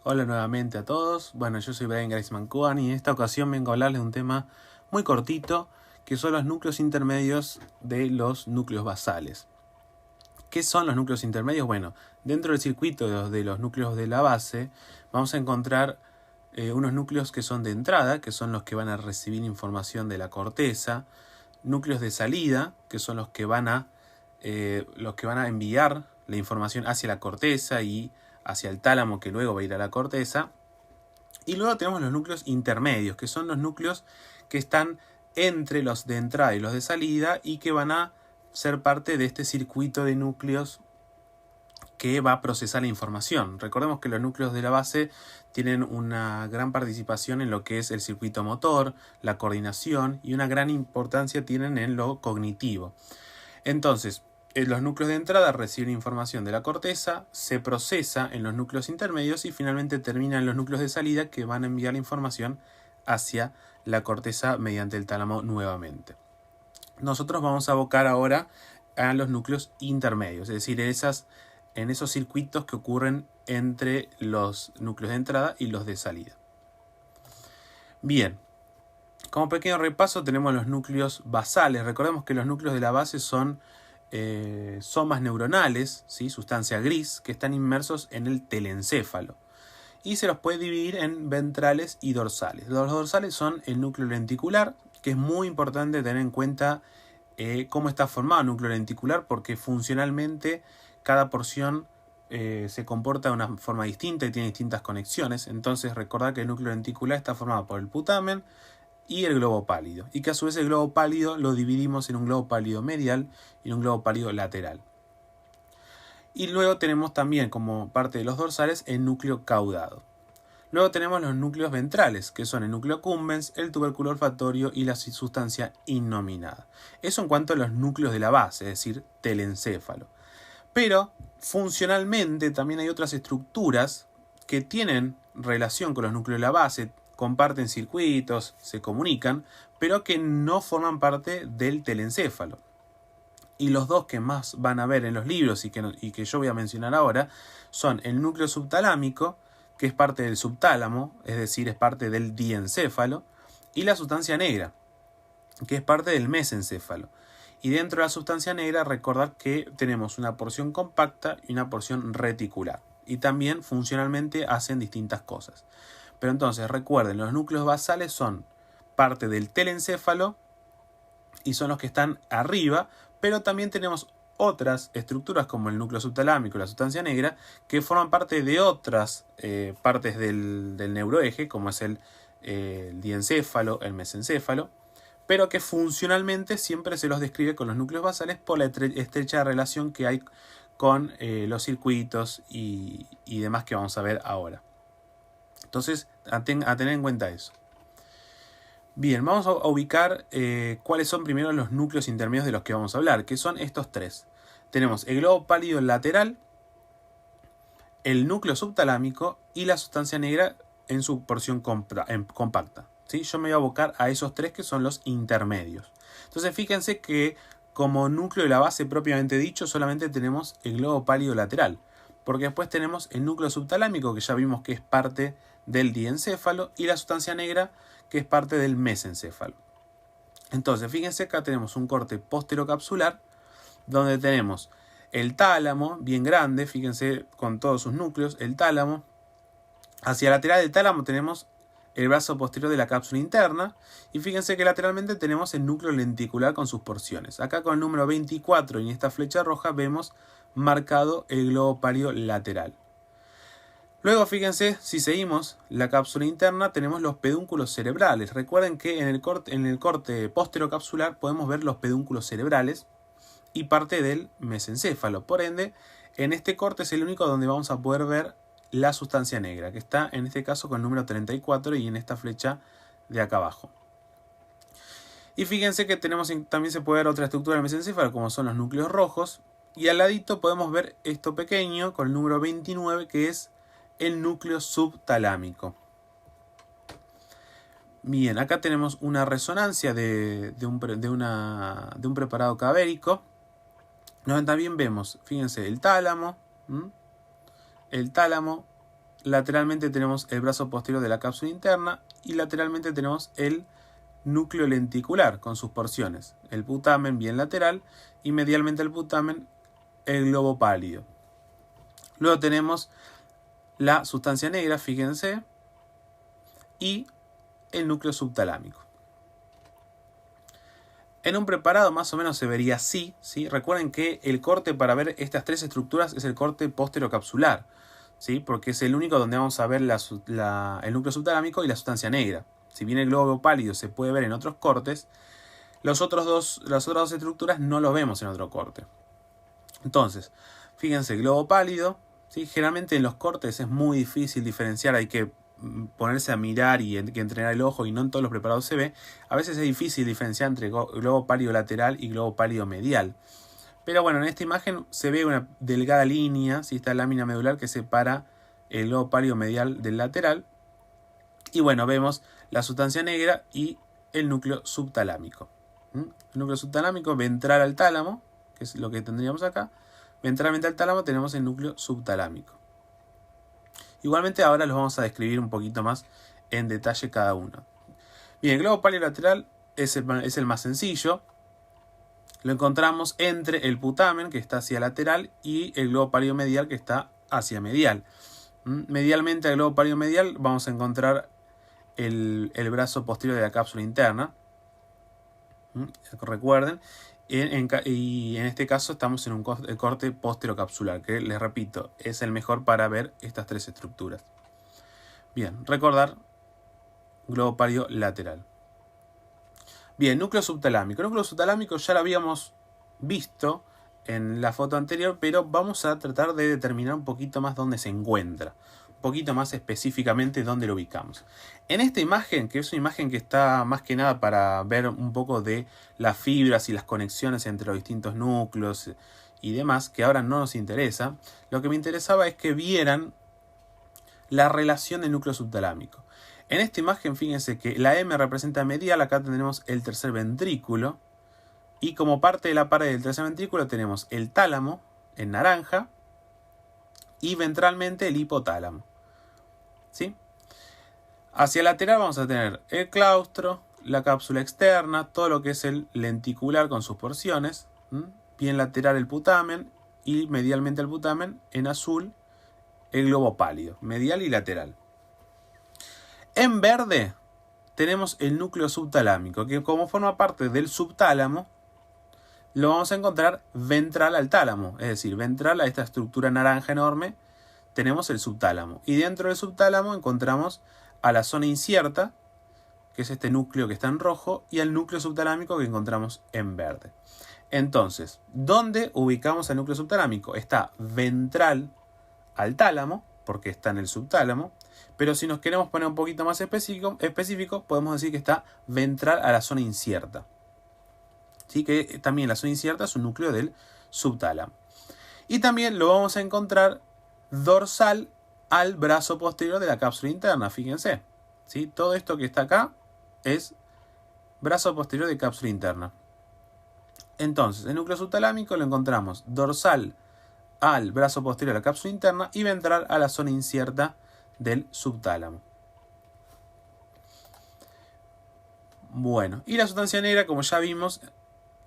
Hola nuevamente a todos. Bueno, yo soy Brian Grace-Mancuan y en esta ocasión vengo a hablarles de un tema muy cortito, que son los núcleos intermedios de los núcleos basales. ¿Qué son los núcleos intermedios? Bueno, dentro del circuito de los núcleos de la base vamos a encontrar unos núcleos que son de entrada, que son los que van a recibir información de la corteza, núcleos de salida, que son los que van a enviar la información hacia la corteza y hacia el tálamo, que luego va a ir a la corteza. Y luego tenemos los núcleos intermedios, que son los núcleos que están entre los de entrada y los de salida y que van a ser parte de este circuito de núcleos que va a procesar la información. Recordemos que los núcleos de la base tienen una gran participación en lo que es el circuito motor, la coordinación, y una gran importancia tienen en lo cognitivo. Entonces, los núcleos de entrada reciben información de la corteza, se procesa en los núcleos intermedios y finalmente termina en los núcleos de salida, que van a enviar la información hacia la corteza mediante el tálamo nuevamente. Nosotros vamos a abocar ahora a los núcleos intermedios, es decir, en esos circuitos que ocurren entre los núcleos de entrada y los de salida. Bien, como pequeño repaso tenemos los núcleos basales. Recordemos que los núcleos de la base son somas neuronales, ¿sí? Sustancia gris, que están inmersos en el telencéfalo. Y se los puede dividir en ventrales y dorsales. Los dorsales son el núcleo lenticular, que es muy importante tener en cuenta cómo está formado el núcleo lenticular, porque funcionalmente cada porción se comporta de una forma distinta y tiene distintas conexiones. Entonces recordad que el núcleo lenticular está formado por el putamen y el globo pálido, y que a su vez el globo pálido lo dividimos en un globo pálido medial y en un globo pálido lateral. Y luego tenemos también como parte de los dorsales el núcleo caudado. Luego tenemos los núcleos ventrales, que son el núcleo accumbens, el tubérculo olfatorio y la sustancia innominada. Eso en cuanto a los núcleos de la base, es decir, telencéfalo. Pero funcionalmente también hay otras estructuras que tienen relación con los núcleos de la base, comparten circuitos, se comunican, pero que no forman parte del telencéfalo. Y los dos que más van a ver en los libros y que yo voy a mencionar ahora son el núcleo subtalámico, que es parte del subtálamo, es decir, es parte del diencéfalo, y la sustancia negra, que es parte del mesencéfalo. Y dentro de la sustancia negra, recordad que tenemos una porción compacta y una porción reticular. Y también funcionalmente hacen distintas cosas. Pero entonces recuerden, los núcleos basales son parte del telencéfalo y son los que están arriba, pero también tenemos otras estructuras como el núcleo subtalámico y la sustancia negra que forman parte de otras partes del neuroeje, como es el diencéfalo, el mesencéfalo, pero que funcionalmente siempre se los describe con los núcleos basales por la estrecha relación que hay con los circuitos y demás que vamos a ver ahora. Entonces, a tener en cuenta eso. Bien, vamos a ubicar cuáles son primero los núcleos intermedios de los que vamos a hablar, que son estos tres. Tenemos el globo pálido lateral, el núcleo subtalámico y la sustancia negra en su porción compacta. ¿Sí? Yo me voy a abocar a esos tres que son los intermedios. Entonces, fíjense que como núcleo de la base propiamente dicho, solamente tenemos el globo pálido lateral, porque después tenemos el núcleo subtalámico, que ya vimos que es parte del diencéfalo, y la sustancia negra, que es parte del mesencéfalo. Entonces, fíjense, acá tenemos un corte posterocapsular, donde tenemos el tálamo, bien grande, fíjense, con todos sus núcleos, el tálamo. Hacia lateral del tálamo tenemos el brazo posterior de la cápsula interna, y fíjense que lateralmente tenemos el núcleo lenticular con sus porciones. Acá con el número 24 y en esta flecha roja vemos marcado el globo pálido lateral. Luego fíjense, si seguimos la cápsula interna, tenemos los pedúnculos cerebrales. Recuerden que en el corte posterocapsular podemos ver los pedúnculos cerebrales y parte del mesencéfalo. Por ende, en este corte es el único donde vamos a poder ver la sustancia negra, que está en este caso con el número 34 y en esta flecha de acá abajo. Y fíjense que también se puede ver otra estructura del mesencéfalo, como son los núcleos rojos, y al ladito podemos ver esto pequeño con el número 29, que es el núcleo subtalámico. Bien, acá tenemos una resonancia de un preparado cadavérico, donde también vemos, fíjense, el tálamo, lateralmente tenemos el brazo posterior de la cápsula interna y lateralmente tenemos el núcleo lenticular con sus porciones, el putamen bien lateral y medialmente al putamen el globo pálido. Luego tenemos la sustancia negra, fíjense, y el núcleo subtalámico. En un preparado más o menos se vería así, ¿sí? Recuerden que el corte para ver estas tres estructuras es el corte posterocapsular, ¿sí? Porque es el único donde vamos a ver el núcleo subtalámico y la sustancia negra. Si bien el globo pálido se puede ver en otros cortes, las otras dos estructuras no los vemos en otro corte. Entonces, fíjense, el globo pálido, ¿sí? Generalmente en los cortes es muy difícil diferenciar, hay que ponerse a mirar y que entrenar el ojo y no en todos los preparados se ve. A veces es difícil diferenciar entre globo pálido lateral y globo pálido medial. Pero bueno, en esta imagen se ve una delgada línea, ¿sí? Esta lámina medular que separa el globo pálido medial del lateral. Y bueno, vemos la sustancia negra y el núcleo subtalámico. El núcleo subtalámico ventral al tálamo, que es lo que tendríamos acá. Ventralmente al tálamo tenemos el núcleo subtalámico. Igualmente ahora los vamos a describir un poquito más en detalle cada uno. Bien, el globo pálido lateral es el más sencillo. Lo encontramos entre el putamen, que está hacia lateral, y el globo pálido medial, que está hacia medial. Medialmente al globo pálido medial vamos a encontrar el brazo posterior de la cápsula interna. Recuerden. Y en este caso estamos en un corte posterocapsular, que les repito, es el mejor para ver estas tres estructuras. Bien, recordar globo pálido lateral. Bien, núcleo subtalámico. El núcleo subtalámico ya lo habíamos visto en la foto anterior, pero vamos a tratar de determinar un poquito más dónde se encuentra. Un poquito más específicamente dónde lo ubicamos. En esta imagen, que es una imagen que está más que nada para ver un poco de las fibras y las conexiones entre los distintos núcleos y demás, que ahora no nos interesa, lo que me interesaba es que vieran la relación del núcleo subtalámico. En esta imagen, fíjense que la M representa medial, acá tendremos el tercer ventrículo, y como parte de la pared del tercer ventrículo tenemos el tálamo, en naranja, y ventralmente el hipotálamo. ¿Sí? Hacia el lateral vamos a tener el claustro, la cápsula externa, todo lo que es el lenticular con sus porciones, bien lateral el putamen y medialmente el putamen en azul el globo pálido, medial y lateral. En verde tenemos el núcleo subtalámico, que como forma parte del subtálamo, lo vamos a encontrar ventral al tálamo, es decir, ventral a esta estructura naranja enorme, tenemos el subtálamo. Y dentro del subtálamo encontramos a la zona incierta, que es este núcleo que está en rojo, y al núcleo subtalámico que encontramos en verde. Entonces, ¿dónde ubicamos el núcleo subtalámico? Está ventral al tálamo, porque está en el subtálamo, pero si nos queremos poner un poquito más específico, podemos decir que está ventral a la zona incierta. ¿Sí? Que también la zona incierta es un núcleo del subtálamo. Y también lo vamos a encontrar dorsal al brazo posterior de la cápsula interna, fíjense. ¿Sí? Todo esto que está acá es brazo posterior de cápsula interna. Entonces, el núcleo subtalámico lo encontramos dorsal al brazo posterior de la cápsula interna y ventral a la zona incierta del subtálamo. Bueno, y la sustancia negra, como ya vimos,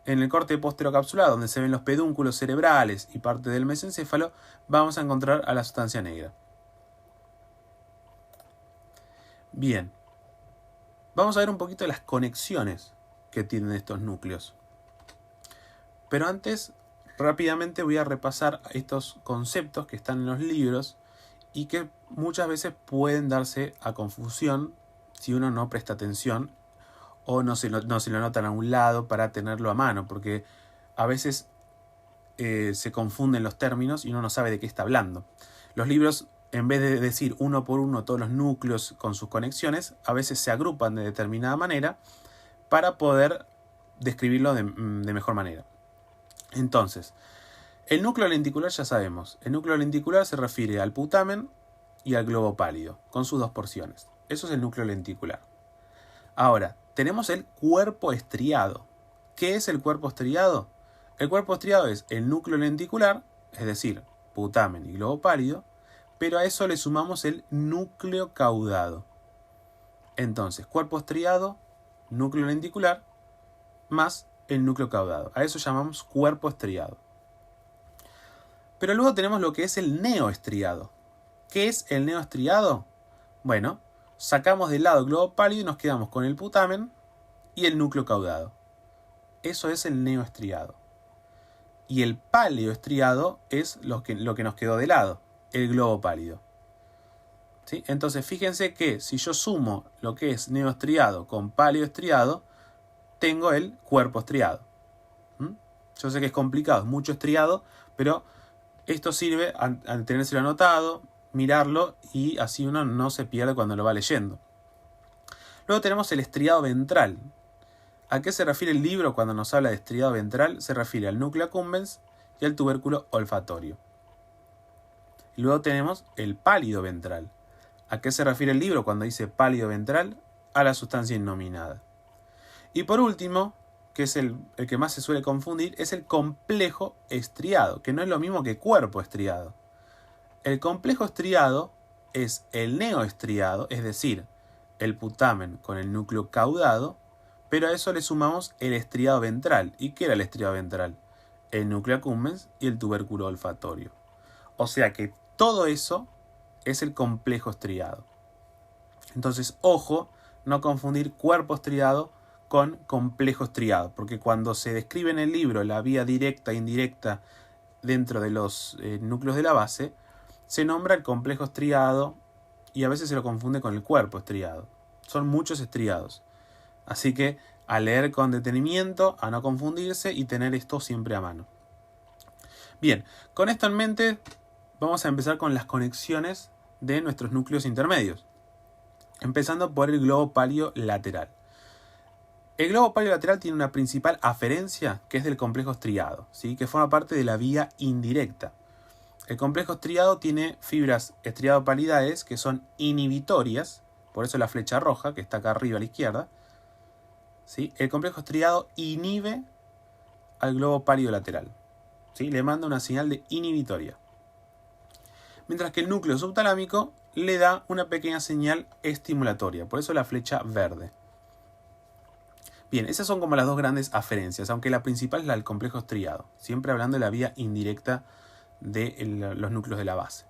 en el corte posterocapsular, donde se ven los pedúnculos cerebrales y parte del mesencéfalo, vamos a encontrar a la sustancia negra. Bien, vamos a ver un poquito de las conexiones que tienen estos núcleos. Pero antes, rápidamente voy a repasar estos conceptos que están en los libros y que muchas veces pueden darse a confusión si uno no presta atención o no se lo anotan a un lado para tenerlo a mano, porque a veces se confunden los términos y uno no sabe de qué está hablando. Los libros, en vez de decir uno por uno todos los núcleos con sus conexiones, a veces se agrupan de determinada manera para poder describirlo de mejor manera. Entonces, el núcleo lenticular ya sabemos. El núcleo lenticular se refiere al putamen y al globo pálido, con sus dos porciones. Eso es el núcleo lenticular. Ahora, tenemos el cuerpo estriado. ¿Qué es el cuerpo estriado? El cuerpo estriado es el núcleo lenticular, es decir, putamen y globo pálido, pero a eso le sumamos el núcleo caudado. Entonces, cuerpo estriado, núcleo lenticular, más el núcleo caudado. A eso llamamos cuerpo estriado. Pero luego tenemos lo que es el neoestriado. ¿Qué es el neoestriado? Bueno, sacamos del lado el globo pálido y nos quedamos con el putamen y el núcleo caudado. Eso es el neoestriado. Y el paleoestriado es lo que nos quedó de lado, el globo pálido. ¿Sí? Entonces fíjense que si yo sumo lo que es neoestriado con paleoestriado, tengo el cuerpo estriado. Yo sé que es complicado, es mucho estriado, pero esto sirve al tenérselo anotado, mirarlo y así uno no se pierde cuando lo va leyendo. Luego tenemos el estriado ventral. ¿A qué se refiere el libro cuando nos habla de estriado ventral? Se refiere al núcleo accumbens y al tubérculo olfatorio. Y luego tenemos el pálido ventral. ¿A qué se refiere el libro cuando dice pálido ventral? A la sustancia innominada. Y por último, que es el que más se suele confundir, es el complejo estriado, que no es lo mismo que cuerpo estriado. El complejo estriado es el neoestriado, es decir, el putamen con el núcleo caudado, pero a eso le sumamos el estriado ventral. ¿Y qué era el estriado ventral? El núcleo accumbens y el tubérculo olfatorio. O sea que todo eso es el complejo estriado. Entonces, ojo, no confundir cuerpo estriado con complejo estriado, porque cuando se describe en el libro la vía directa e indirecta dentro de los núcleos de la base, se nombra el complejo estriado y a veces se lo confunde con el cuerpo estriado. Son muchos estriados. Así que a leer con detenimiento, a no confundirse y tener esto siempre a mano. Bien, con esto en mente vamos a empezar con las conexiones de nuestros núcleos intermedios. Empezando por el globo páleo lateral. El globo páleo lateral tiene una principal aferencia que es del complejo estriado, ¿sí? Que forma parte de la vía indirecta. El complejo estriado tiene fibras estriado-palidaes que son inhibitorias, por eso la flecha roja que está acá arriba a la izquierda. ¿Sí? El complejo estriado inhibe al globo páleo lateral. ¿Sí? Le manda una señal de inhibitoria. Mientras que el núcleo subtalámico le da una pequeña señal estimulatoria, por eso la flecha verde. Bien, esas son como las dos grandes aferencias, aunque la principal es la del complejo estriado, siempre hablando de la vía indirecta de los núcleos de la base.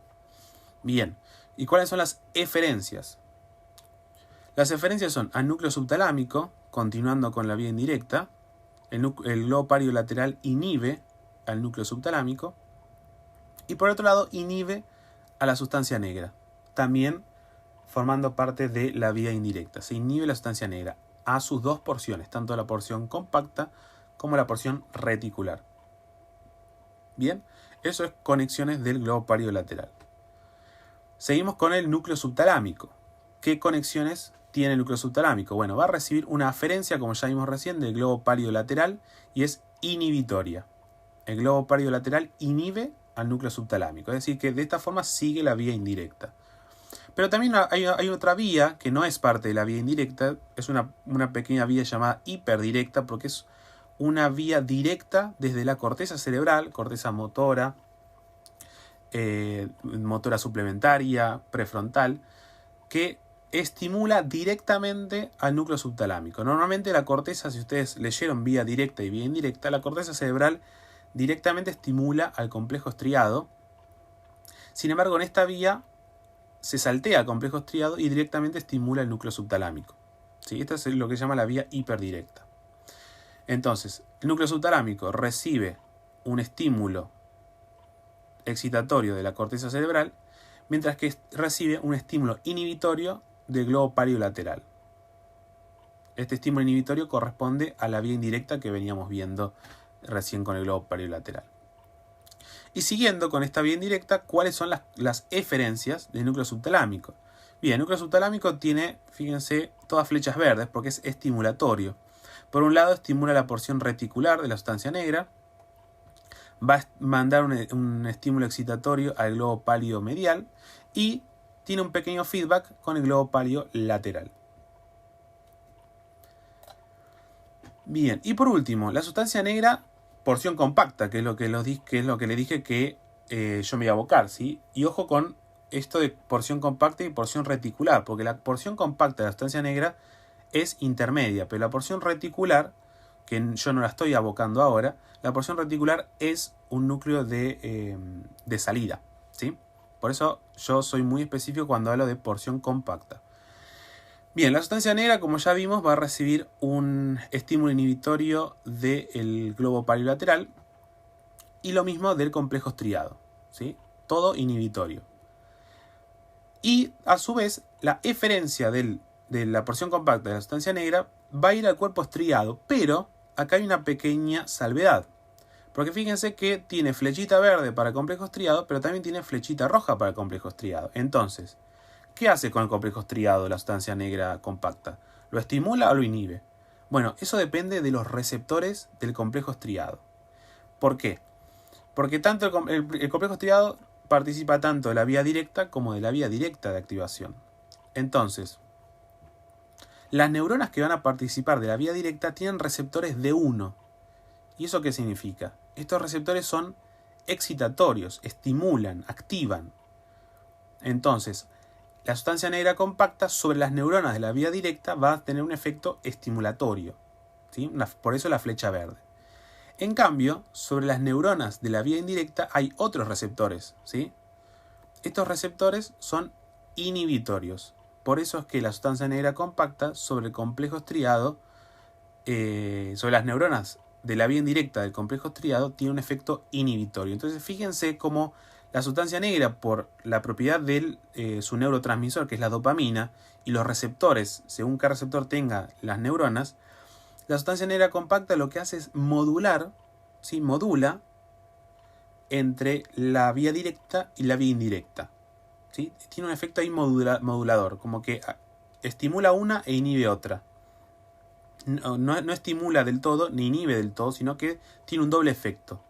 Bien, ¿y cuáles son las eferencias? Las eferencias son al núcleo subtalámico, continuando con la vía indirecta, el globo páleo lateral inhibe al núcleo subtalámico, y por otro lado inhibe a la sustancia negra, también formando parte de la vía indirecta. Se inhibe la sustancia negra a sus dos porciones, tanto la porción compacta como la porción reticular. Bien, eso es conexiones del globo páleo lateral. Seguimos con el núcleo subtalámico. ¿Qué conexiones tiene el núcleo subtalámico? Bueno, va a recibir una aferencia, como ya vimos recién, del globo páleo lateral y es inhibitoria. El globo páleo lateral inhibe al núcleo subtalámico, es decir, que de esta forma sigue la vía indirecta. Pero también hay otra vía que no es parte de la vía indirecta, es una pequeña vía llamada hiperdirecta, porque es una vía directa desde la corteza cerebral, corteza motora, motora suplementaria, prefrontal, que estimula directamente al núcleo subtalámico. Normalmente la corteza, si ustedes leyeron vía directa y vía indirecta, la corteza cerebral directamente estimula al complejo estriado. Sin embargo, en esta vía se saltea el complejo estriado y directamente estimula el núcleo subtalámico. ¿Sí? Esta es lo que se llama la vía hiperdirecta. Entonces, el núcleo subtalámico recibe un estímulo excitatorio de la corteza cerebral, mientras que recibe un estímulo inhibitorio del globo páleo lateral. Este estímulo inhibitorio corresponde a la vía indirecta que veníamos viendo recién con el globo páleo lateral. Y siguiendo con esta vía indirecta, ¿cuáles son las eferencias del núcleo subtalámico? Bien, el núcleo subtalámico tiene, fíjense, todas flechas verdes porque es estimulatorio. Por un lado, estimula la porción reticular de la sustancia negra, va a mandar un estímulo excitatorio al globo páleo medial y tiene un pequeño feedback con el globo páleo lateral. Bien, y por último, la sustancia negra, porción compacta, que es lo que le dije que yo me iba a abocar, ¿sí? Y ojo con esto de porción compacta y porción reticular, porque la porción compacta de la sustancia negra es intermedia, pero la porción reticular, que yo no la estoy abocando ahora, la porción reticular es un núcleo de salida, ¿sí? Por eso yo soy muy específico cuando hablo de porción compacta. Bien, la sustancia negra, como ya vimos, va a recibir un estímulo inhibitorio del globo pariolateral y lo mismo del complejo estriado, ¿sí? Todo inhibitorio. Y a su vez, la eferencia de la porción compacta de la sustancia negra va a ir al cuerpo estriado, pero acá hay una pequeña salvedad. Porque fíjense que tiene flechita verde para el complejo estriado, pero también tiene flechita roja para el complejo estriado. Entonces, ¿qué hace con el complejo estriado la sustancia negra compacta? ¿Lo estimula o lo inhibe? Bueno, eso depende de los receptores del complejo estriado. ¿Por qué? Porque tanto el complejo estriado participa tanto de la vía directa como de la vía directa de activación. Entonces, las neuronas que van a participar de la vía directa tienen receptores D1. ¿Y eso qué significa? Estos receptores son excitatorios, estimulan, activan. Entonces, la sustancia negra compacta sobre las neuronas de la vía directa va a tener un efecto estimulatorio, ¿sí? Por eso la flecha verde. En cambio, sobre las neuronas de la vía indirecta hay otros receptores, ¿sí? Estos receptores son inhibitorios. Por eso es que la sustancia negra compacta sobre el complejo estriado, sobre las neuronas de la vía indirecta del complejo estriado, tiene un efecto inhibitorio. Entonces fíjense cómo la sustancia negra, por la propiedad de su neurotransmisor, que es la dopamina, y los receptores, según qué receptor tenga las neuronas, la sustancia negra compacta lo que hace es modular, ¿sí? Modula entre la vía directa y la vía indirecta, ¿sí? Tiene un efecto ahí modulador, como que estimula una e inhibe otra. No estimula del todo ni inhibe del todo, sino que tiene un doble efecto.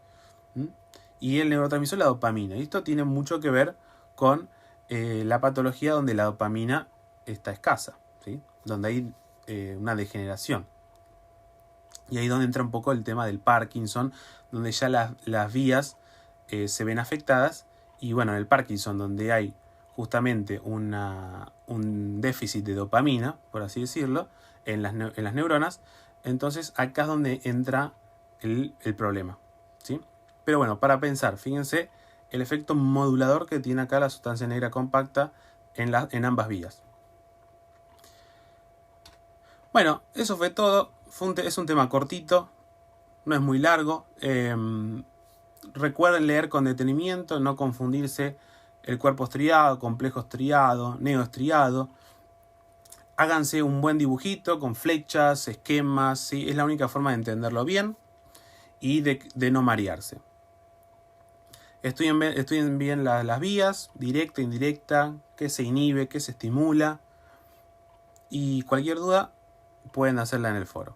Y el neurotransmisor es la dopamina. Y esto tiene mucho que ver con la patología donde la dopamina está escasa, ¿sí? Donde hay una degeneración. Y ahí es donde entra un poco el tema del Parkinson, donde ya las vías se ven afectadas. Y bueno, en el Parkinson, donde hay justamente un déficit de dopamina, por así decirlo, en las neuronas, entonces acá es donde entra el problema, ¿sí? Pero bueno, para pensar, fíjense el efecto modulador que tiene acá la sustancia negra compacta en ambas vías. Bueno, eso fue todo. Es un tema cortito, no es muy largo. Recuerden leer con detenimiento, no confundirse el cuerpo estriado, complejo estriado, neoestriado. Háganse un buen dibujito con flechas, esquemas, ¿sí? Es la única forma de entenderlo bien y de no marearse. Estudien bien las vías, directa, indirecta, qué se inhibe, qué se estimula. Y cualquier duda pueden hacerla en el foro.